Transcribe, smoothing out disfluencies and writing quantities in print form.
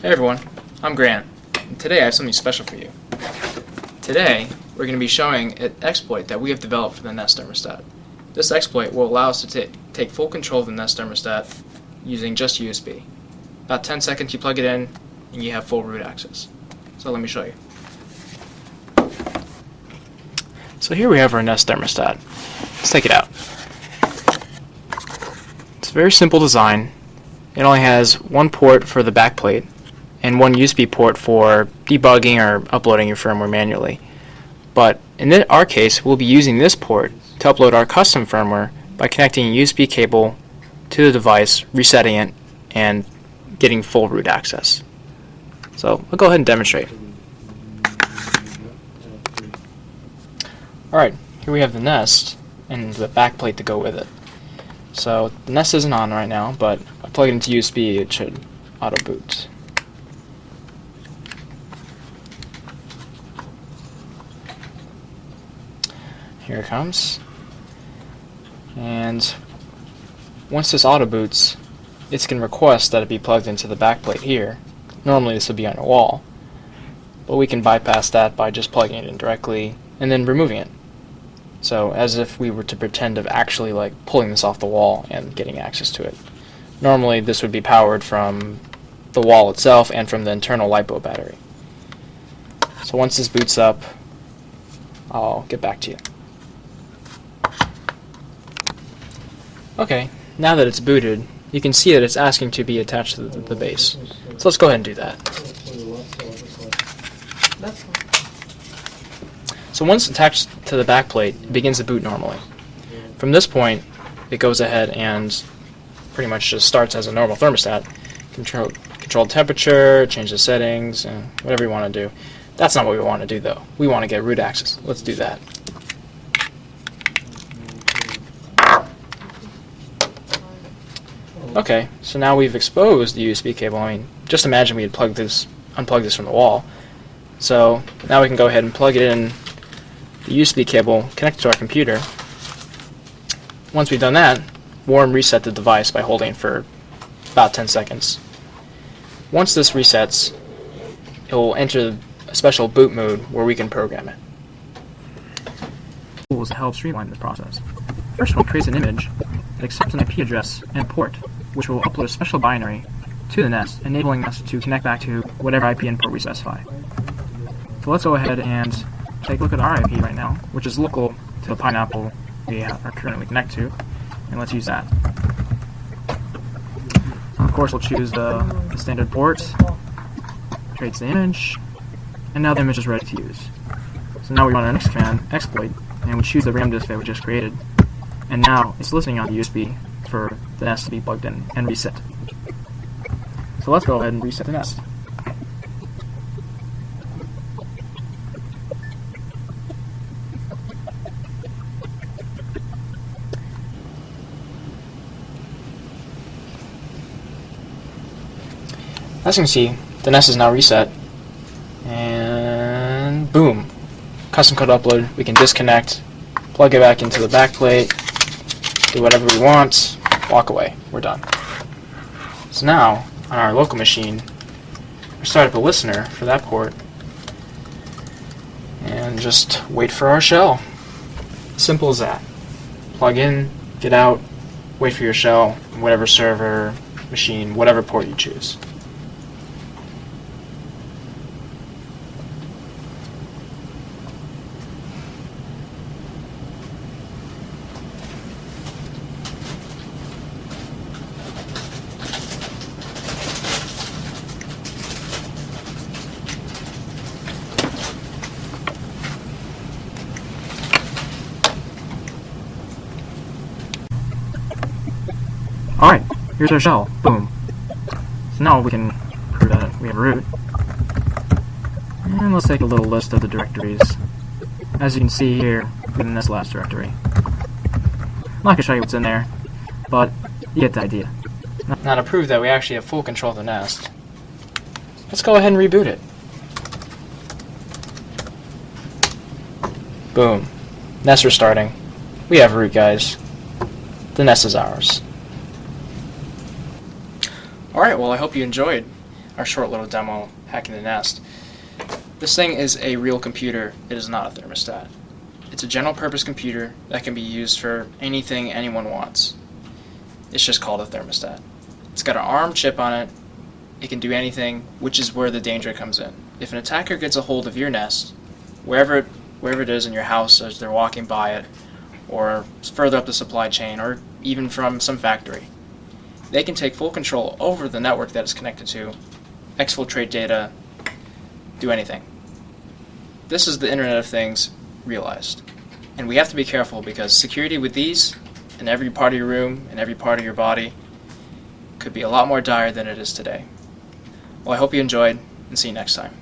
Hey everyone, I'm Grant, and today I have something special for you. Today, we're going to be showing an exploit that we have developed for the Nest Thermostat. This exploit will allow us to take full control of the Nest Thermostat using just USB. About 10 seconds you plug it in, and you have full root access. So let me show you. So here we have our Nest Thermostat. Let's take it out. It's a very simple design. It only has one port for the backplate and one USB port for debugging or uploading your firmware manually. But in our case, we'll be using this port to upload our custom firmware by connecting a USB cable to the device, resetting it, and getting full root access. So I'll go ahead and demonstrate. Alright, here we have the Nest and the backplate to go with it. So the Nest isn't on right now, but if I plug it into USB, it should auto boot. Here it comes. And once this auto boots, it's going to request that it be plugged into the backplate here. Normally this would be on a wall, but we can bypass that by just plugging it in directly and then removing it. So as if we were to pretend of actually like pulling this off the wall and getting access to it. Normally this would be powered from the wall itself and from the internal LiPo battery. So once this boots up, I'll get back to you. Okay, now that it's booted, you can see that it's asking to be attached to the base. So let's go ahead and do that. So once attached to the backplate, it begins to boot normally. From this point, it goes ahead and pretty much just starts as a normal thermostat. Control temperature, change the settings, whatever you want to do. That's not what we want to do though. We want to get root access. Let's do that. Okay, so now we've exposed the USB cable. I mean, just imagine we had unplugged this from the wall. So now we can go ahead and plug it in the USB cable, connect it to our computer. Once we've done that, warm reset the device by holding it for about 10 seconds. Once this resets, it will enter a special boot mode where we can program it. Tools to help streamline this process. First one creates an image that accepts an IP address and port, which will upload a special binary to the Nest, enabling us to connect back to whatever IP input we specify. So let's go ahead and take a look at our IP right now, which is local to the pineapple we are currently connected to, and let's use that. Of course, we'll choose the standard port, creates the image, and now the image is ready to use. So now we run our next command, exploit, and we choose the RAM disk that we just created, and now it's listening on the USB for the Nest to be plugged in and reset. So let's go ahead and reset the Nest. As you can see, the Nest is now reset, and boom, custom code upload. We can disconnect, plug it back into the backplate, do whatever we want, walk away. We're done. So now, on our local machine, we start up a listener for that port, and just wait for our shell. Simple as that. Plug in, get out, wait for your shell, whatever server, machine, whatever port you choose. Alright, here's our shell. Boom. So now we can prove that we have a root. And let's take a little list of the directories. As you can see here, in this last directory. I'm not going to show you what's in there, but you get the idea. Now to prove that we actually have full control of the Nest, let's go ahead and reboot it. Boom. Nest restarting. We have root, guys. The Nest is ours. Alright, well I hope you enjoyed. our short little demo hacking the Nest. This thing is a real computer. It is not a thermostat. It's a general purpose computer that can be used for anything anyone wants. It's just called a thermostat. It's got an ARM chip on it. It can do anything, which is where the danger comes in. If an attacker gets a hold of your Nest, wherever it is in your house as they're walking by it, or further up the supply chain, or even from some factory, they can take full control over the network that it's connected to, exfiltrate data, do anything. This is the Internet of Things realized. And we have to be careful because security with these in every part of your room, in every part of your body, could be a lot more dire than it is today. Well, I hope you enjoyed, and see you next time.